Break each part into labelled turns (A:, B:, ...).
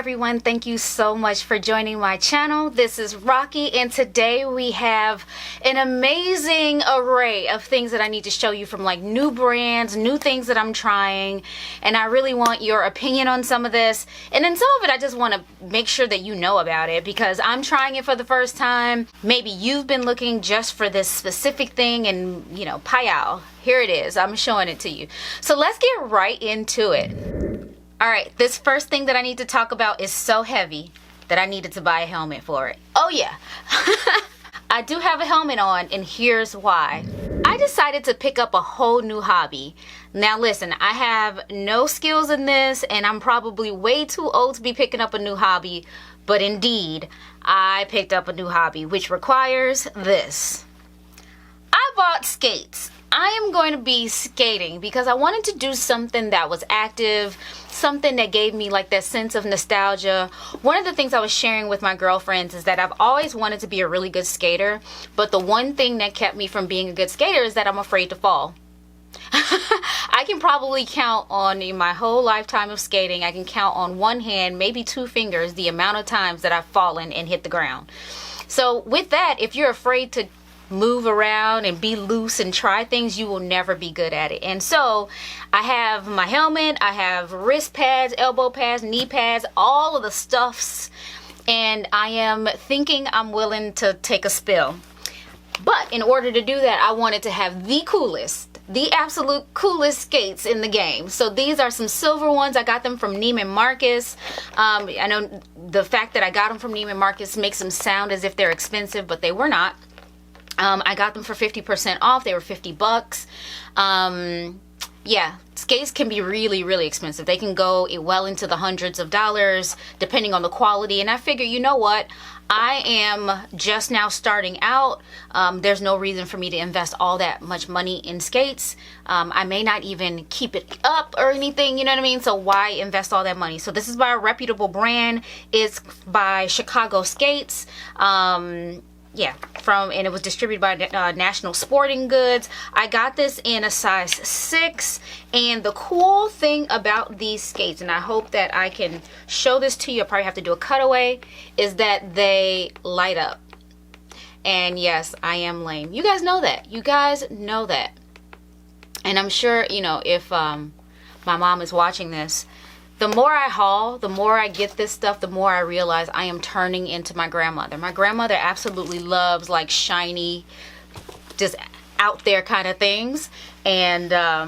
A: everyone, thank you so much for joining my channel. This is Rocky, and today we have an amazing array of things that I need to show you, from like new brands, new things that I'm trying, and I really want your opinion on some of this. And then some of it I just want to make sure that you know about it, because I'm trying it for the first time. Maybe you've been looking just for this specific thing, and you know, payal, here it is. I'm showing it to you. So let's get right into it. Alright, this first thing that I need to talk about is so heavy that I needed to buy a helmet for it. Oh yeah, I do have a helmet on, and here's why. I decided to pick up a whole new hobby. Now listen, I have no skills in this, and I'm probably way too old to be picking up a new hobby, but indeed, I picked up a new hobby, which requires this. I bought skates. I am going to be skating because I wanted to do something that was active, something that gave me like that sense of nostalgia. One of the things I was sharing with my girlfriends is that I've always wanted to be a really good skater, but the one thing that kept me from being a good skater is that I'm afraid to fall. I can probably count on, in my whole lifetime of skating, I can count on one hand, maybe two fingers, the amount of times that I've fallen and hit the ground. So with that, if you're afraid to move around and be loose and try things, you will never be good at it. And so I have my helmet, I have wrist pads, elbow pads, knee pads, all of the stuffs, and I am thinking I'm willing to take a spill. But in order to do that, I wanted to have the coolest, the absolute coolest skates in the game. So these are some silver ones. I got them from Neiman Marcus. I know the fact that I got them from Neiman Marcus makes them sound as if they're expensive, but they were not. I got them for 50% off. They were $50. Yeah, skates can be really, really expensive. They can go well into the hundreds of dollars depending on the quality. And I figure, you know what? I am just now starting out. There's no reason for me to invest all that much money in skates. I may not even keep it up or anything, you know what I mean? So why invest all that money? So this is by a reputable brand. It's by Chicago Skates. Yeah, and it was distributed by National Sporting Goods. I got this in a size 6, and the cool thing about these skates, and I hope that I can show this to you, I probably have to do a cutaway, is that they light up. And yes, I am lame. You guys know that. You guys know that. And I'm sure, you know, if my mom is watching this, the more I haul, the more I get this stuff, the more I realize I am turning into my grandmother. My grandmother absolutely loves like shiny, just out there kind of things. And I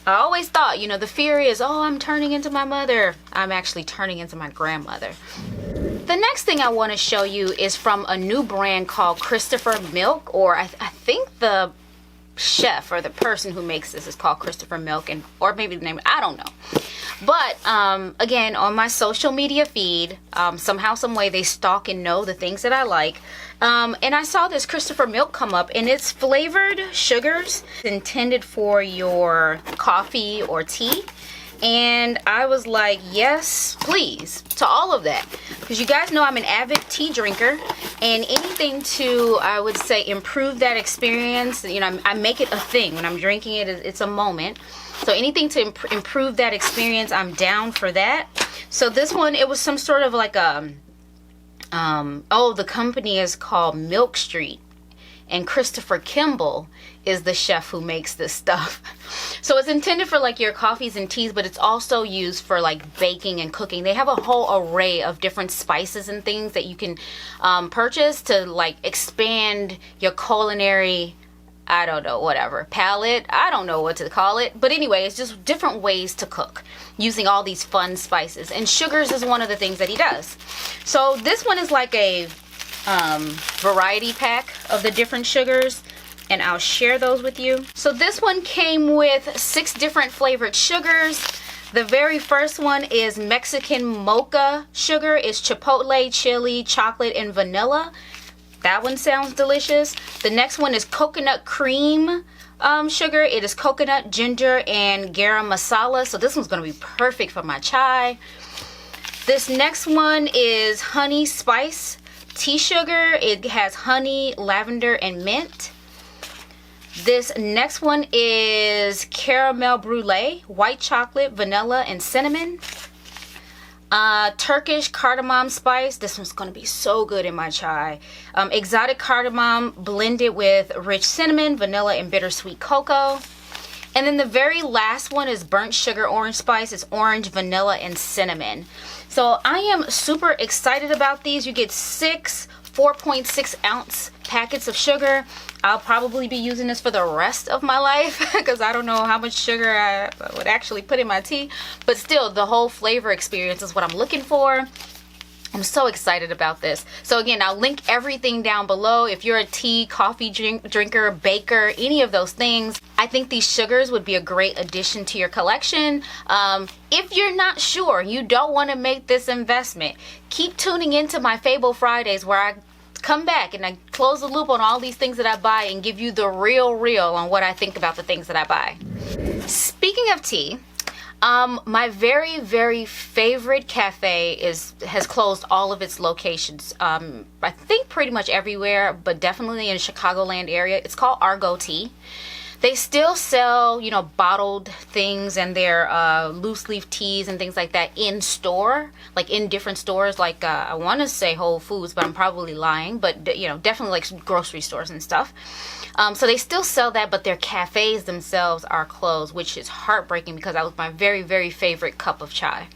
A: always thought, you know, the fear is, oh, I'm turning into my mother. I'm actually turning into my grandmother. The next thing I want to show you is from a new brand called Christopher Milk, or I think the chef or the person who makes this is called Christopher Milk, and or maybe the name, I don't know. But again, on my social media feed, somehow, some way, they stalk and know the things that I like. And I saw this Christopher Milk come up, and it's flavored sugars intended for your coffee or tea. And I was like, yes, please, to all of that. Because you guys know I'm an avid tea drinker, and anything to, I would say, improve that experience. You know, I make it a thing. When I'm drinking it, it's a moment. So anything to improve that experience, I'm down for that. So this one, it was some sort of like a, oh, the company is called Milk Street. And Christopher Kimball is the chef who makes this stuff. So it's intended for like your coffees and teas, but it's also used for like baking and cooking. They have a whole array of different spices and things that you can purchase to like expand your culinary, I don't know, whatever, palette. I don't know what to call it. But anyway, it's just different ways to cook using all these fun spices. And sugars is one of the things that he does. So this one is like a variety pack of the different sugars, and I'll share those with you. So this one came with 6 different flavored sugars. The very first one is Mexican mocha sugar. It's chipotle, chili, chocolate, and vanilla. That one sounds delicious. The next one is coconut cream sugar. It is coconut, ginger, and garam masala. So this one's going to be perfect for my chai. This next one is honey spice tea sugar. It has honey, lavender, and mint. This next one is caramel brulee, white chocolate, vanilla, and cinnamon. Turkish cardamom spice. This one's going to be so good in my chai. Exotic cardamom blended with rich cinnamon, vanilla, and bittersweet cocoa. And then the very last one is burnt sugar orange spice. It's orange, vanilla, and cinnamon. So I am super excited about these. You get 6 4.6 ounce packets of sugar. I'll probably be using this for the rest of my life because I don't know how much sugar I would actually put in my tea. But still, the whole flavor experience is what I'm looking for. I'm so excited about this. So again, I'll link everything down below. If you're a tea, coffee drinker, baker, any of those things, I think these sugars would be a great addition to your collection. If you're not sure, you don't want to make this investment, keep tuning into my Fable Fridays where I come back and I close the loop on all these things that I buy and give you the real on what I think about the things that I buy. Speaking of tea, my very favorite cafe has closed all of its locations. I think pretty much everywhere, but definitely in the Chicagoland area. It's called Argo Tea. They still sell, bottled things and their loose leaf teas and things like that in store, like in different stores. Like I want to say Whole Foods, but I'm probably lying. But definitely like grocery stores and stuff. So they still sell that, but their cafes themselves are closed, which is heartbreaking because that was my very favorite cup of chai.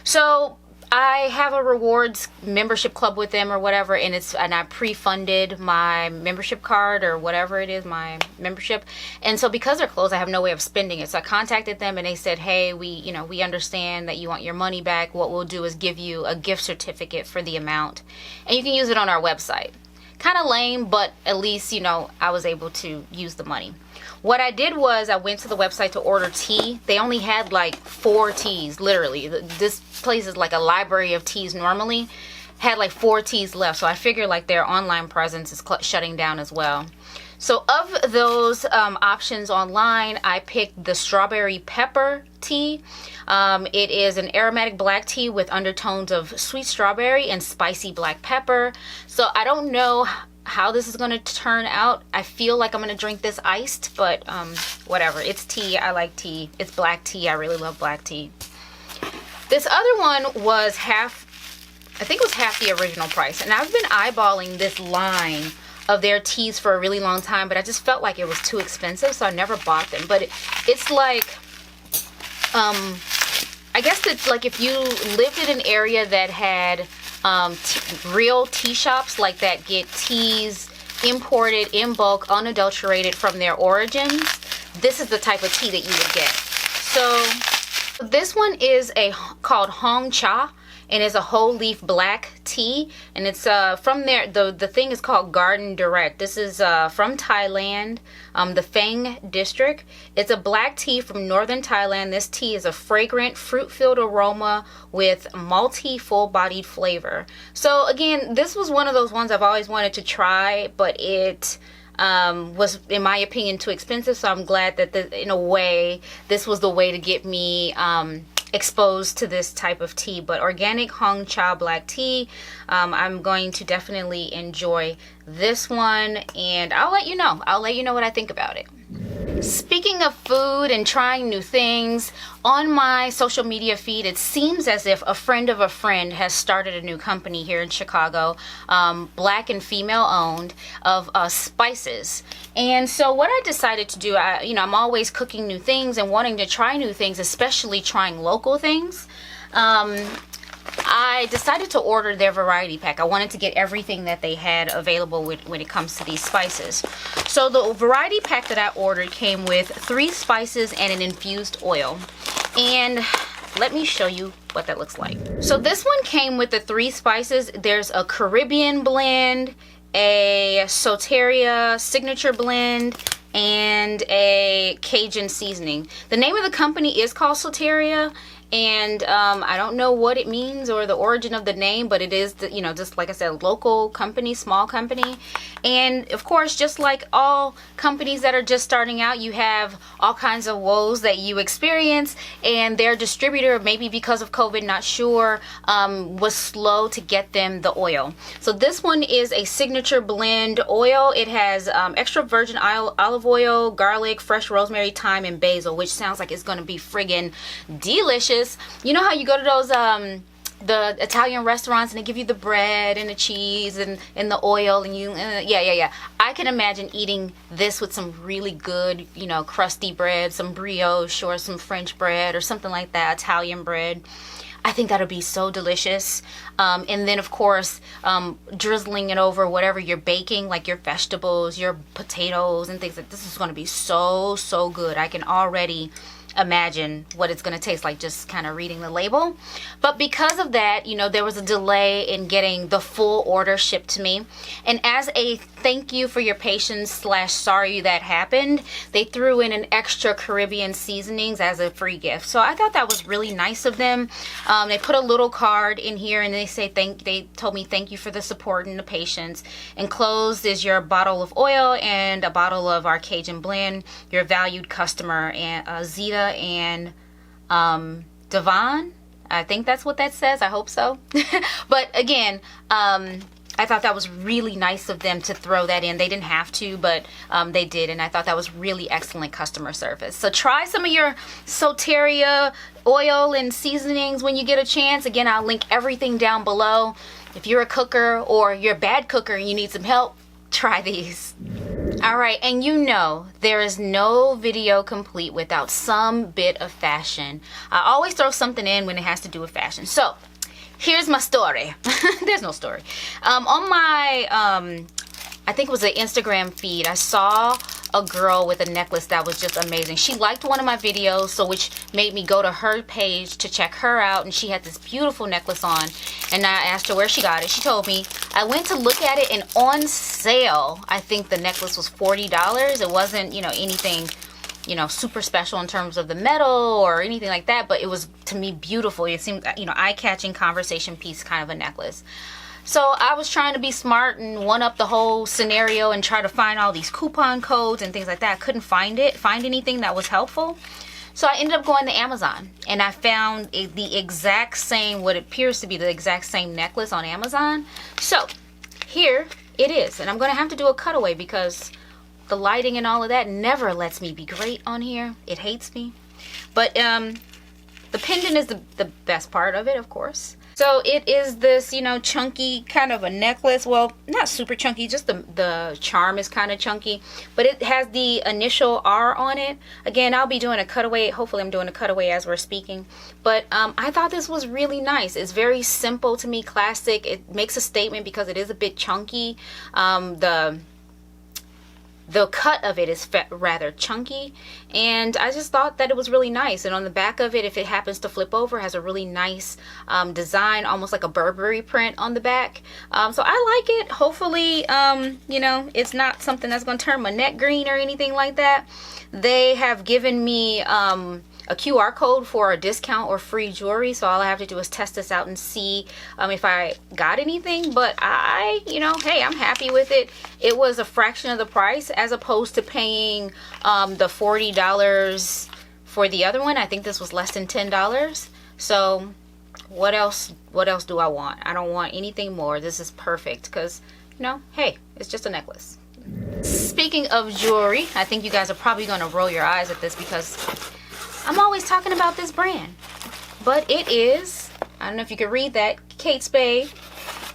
A: So I have a rewards membership club with them or whatever, and I pre-funded my membership card or whatever it is, my membership. And so because they're closed, I have no way of spending it. So I contacted them and they said, hey, we understand that you want your money back. What we'll do is give you a gift certificate for the amount, and you can use it on our website. Kind of lame, but at least, I was able to use the money. What I did was I went to the website to order tea. They only had like 4 teas, literally. This place is like a library of teas normally. Had like 4 teas left. So I figured like their online presence is shutting down as well. So of those options online, I picked the strawberry pepper tea. It is an aromatic black tea with undertones of sweet strawberry and spicy black pepper. So I don't know how this is going to turn out. I feel like I'm going to drink this iced, but whatever. It's tea. I like tea. It's black tea. I really love black tea. This other one was I think it was half the original price. And I've been eyeballing this line of their teas for a really long time, but I just felt like it was too expensive, so I never bought them. But it's like, I guess it's like if you lived in an area that had real tea shops like that get teas imported in bulk, unadulterated from their origins, this is the type of tea that you would get. So this one is called Hong Cha, and it's a whole leaf black tea, and it's from there. The thing is called Garden Direct. This is from Thailand, the Phang district. It's a black tea from northern Thailand. This tea is a fragrant, fruit-filled aroma with malty, full-bodied flavor. So again, this was one of those ones I've always wanted to try, but it was, in my opinion, too expensive. So I'm glad that in a way, this was the way to get me exposed to this type of tea. But organic Hong Cha black tea, I'm going to definitely enjoy this one, and I'll let you know what I think about it. Speaking of food and trying new things, on my social media feed, it seems as if a friend of a friend has started a new company here in Chicago, black and female owned, of spices. And so what I decided to do, I'm always cooking new things and wanting to try new things, especially trying local things. I decided to order their variety pack. I wanted to get everything that they had available when it comes to these spices. So the variety pack that I ordered came with 3 spices and an infused oil. And let me show you what that looks like. So this one came with the 3 spices. There's a Caribbean blend, a Soteria signature blend, and a Cajun seasoning. The name of the company is called Soteria, and I don't know what it means or the origin of the name, but it is, just like I said, local company, small company. And of course, just like all companies that are just starting out, you have all kinds of woes that you experience, and their distributor, maybe because of COVID, not sure, was slow to get them the oil. So this one is a signature blend oil. It has extra virgin olive oil, garlic, fresh rosemary, thyme, and basil, which sounds like it's going to be friggin' delicious. You know how you go to those the Italian restaurants, and they give you the bread and the cheese and the oil, and you yeah. I can imagine eating this with some really good, you know, crusty bread, some brioche or some French bread or something like that, Italian bread. I think that'll be so delicious. And then, of course, drizzling it over whatever you're baking, like your vegetables, your potatoes, and things like this is going to be so good. I can already imagine what it's going to taste like just kind of reading the label. But because of that, you know, there was a delay in getting the full order shipped to me. And as a thank you for your patience / sorry that happened, they threw in an extra Caribbean seasonings as a free gift. So I thought that was really nice of them. They put a little card in here and they told me thank you for the support and the patience. Enclosed is your bottle of oil and a bottle of our Cajun blend. Your valued customer, and Zeta and Devon. I think that's what that says. I hope so. But again, I thought that was really nice of them to throw that in. They didn't have to, but they did, and I thought that was really excellent customer service. So try some of your Soteria oil and seasonings when you get a chance. Again, I'll link everything down below. If you're a cooker or you're a bad cooker and you need some help, try these. Alright, and you know there is no video complete without some bit of fashion. I always throw something in when it has to do with fashion. So, here's my story. There's no story. On my, I think it was an Instagram feed, I saw a girl with a necklace that was just amazing. She liked one of my videos, so which made me go to her page to check her out, and she had this beautiful necklace on, and I asked her where she got it. She told me. I went to look at it, and on sale, I think the necklace was $40. It wasn't, you know, anything, you know, super special in terms of the metal or anything like that, but it was, to me, beautiful. It seemed, you know, eye-catching conversation piece kind of a necklace. So I was trying to be smart and one up the whole scenario and try to find all these coupon codes and things like that. I couldn't find anything that was helpful. So I ended up going to Amazon, and I found the exact same, what appears to be the exact same necklace on Amazon. So here it is, and I'm going to have to do a cutaway because the lighting and all of that never lets me be great on here. It hates me. But the pendant is the best part of it, of course. So it is this, you know, chunky kind of a necklace. Well, not super chunky, just the charm is kind of chunky. But it has the initial R on it. Again, I'll be doing a cutaway. Hopefully I'm doing a cutaway as we're speaking. But I thought this was really nice. It's very simple to me, classic. It makes a statement because it is a bit chunky. The cut of it is rather chunky, and I just thought that it was really nice. And on the back of it, if it happens to flip over, has a really nice design, almost like a Burberry print on the back. So I like it. Hopefully, you know, it's not something that's going to turn my neck green or anything like that. They have given me a QR code for a discount or free jewelry, so all I have to do is test this out and see if I got anything. But you know, hey, I'm happy with it. It was a fraction of the price as opposed to paying the $40 for the other one. I think this was less than $10. So what else do I want? I don't want anything more. This is perfect because, you know, hey, it's just a necklace. Speaking of jewelry, I think you guys are probably going to roll your eyes at this because I'm always talking about this brand, but it is, I don't know if you can read that, Kate Spade.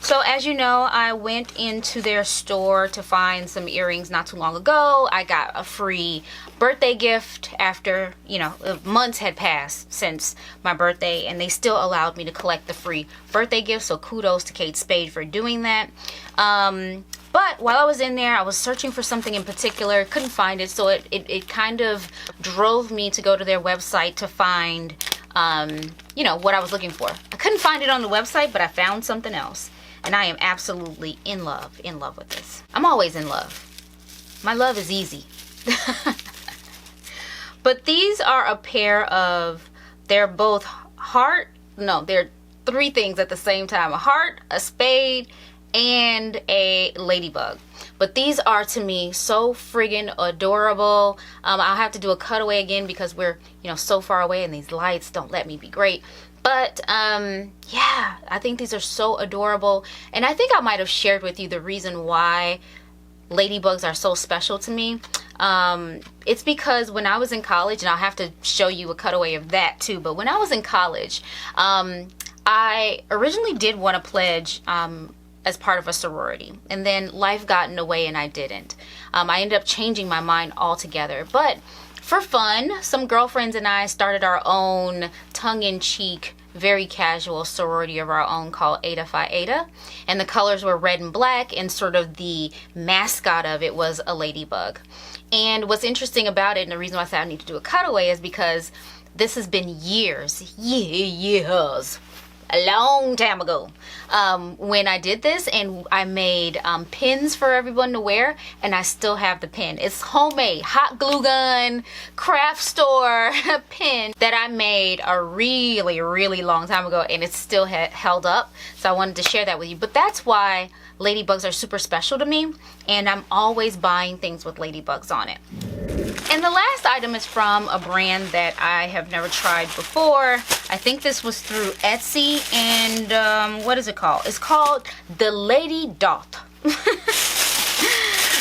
A: So as you know, I went into their store to find some earrings not too long ago. I got a free birthday gift after, you know, months had passed since my birthday, and they still allowed me to collect the free birthday gift. So kudos to Kate Spade for doing that. But while I was in there, I was searching for something in particular, couldn't find it, so it kind of drove me to go to their website to find, you know, what I was looking for. I couldn't find it on the website, but I found something else, and I am absolutely in love with this. I'm always in love. My love is easy. But these are a pair of, they're both they're three things at the same time: a heart, a spade, and a ladybug. But these are, to me, so friggin' adorable. I'll have to do a cutaway again because we're, you know, so far away and these lights don't let me be great. But yeah, I think these are so adorable, and I think I might have shared with you the reason why ladybugs are so special to me. It's because when I was in college, and I'll have to show you a cutaway of that too, but when I was in college, I originally did want to pledge as part of a sorority, and then life got in the way and I didn't. I ended up changing my mind altogether. But for fun, some girlfriends and I started our own tongue-in-cheek, very casual sorority of our own called Eta Phi Eta, and the colors were red and black, and sort of the mascot of it was a ladybug. And what's interesting about it, and the reason why I said I need to do a cutaway, is because this has been years, a long time ago, when I did this, and I made pins for everyone to wear, and I still have the pin. It's homemade, hot glue gun, craft store pin that I made a really long time ago, and it's still held up. So I wanted to share that with you. But that's why ladybugs are super special to me, and I'm always buying things with ladybugs on it. And the last item is from a brand that I have never tried before. I think this was through Etsy, and what is it called? It's called the Lady Dot.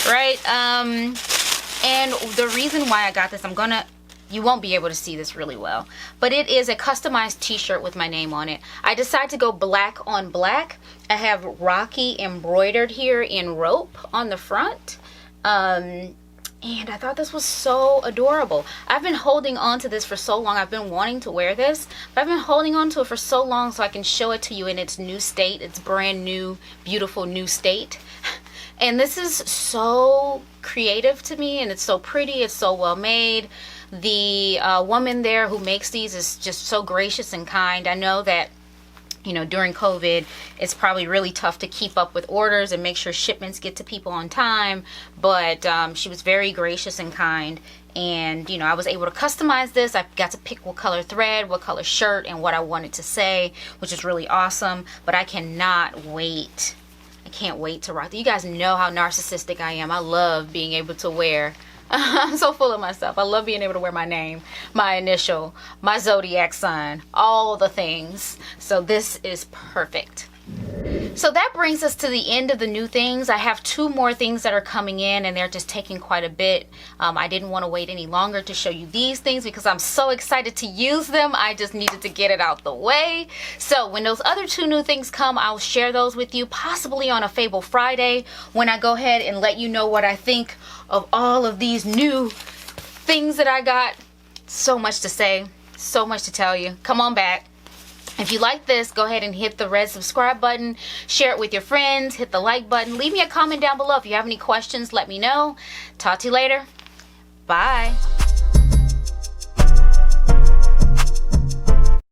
A: Right? And the reason why I got this, you won't be able to see this really well, but it is a customized t-shirt with my name on it. I decided to go black on black. I have Rocky embroidered here in rope on the front. And I thought this was so adorable. I've been holding on to this for so long. I've been wanting to wear this, but I've been holding on to it for so long so I can show it to you in its new state, its brand new, beautiful new state. And this is so creative to me, and it's so pretty, it's so well made. The woman there who makes these is just so gracious and kind. I know that, you know, during COVID, it's probably really tough to keep up with orders and make sure shipments get to people on time. But she was very gracious and kind. And, you know, I was able to customize this. I got to pick what color thread, what color shirt, and what I wanted to say, which is really awesome. But I cannot wait. I can't wait to rock. You guys know how narcissistic I am. I love being able to wear. I'm so full of myself. I love being able to wear my name, my initial, my zodiac sign, all the things. So this is perfect. So that brings us to the end of the new things. I have 2 more things that are coming in, and they're just taking quite a bit. I didn't want to wait any longer to show you these things because I'm so excited to use them. I just needed to get it out the way. So when those other 2 new things come, I'll share those with you, possibly on a Fable Friday, when I go ahead and let you know what I think of all of these new things that I got. So much to say, so much to tell you. Come on back. If you like this, go ahead and hit the red subscribe button, share it with your friends, hit the like button, leave me a comment down below. If you have any questions, let me know. Talk to you later. Bye.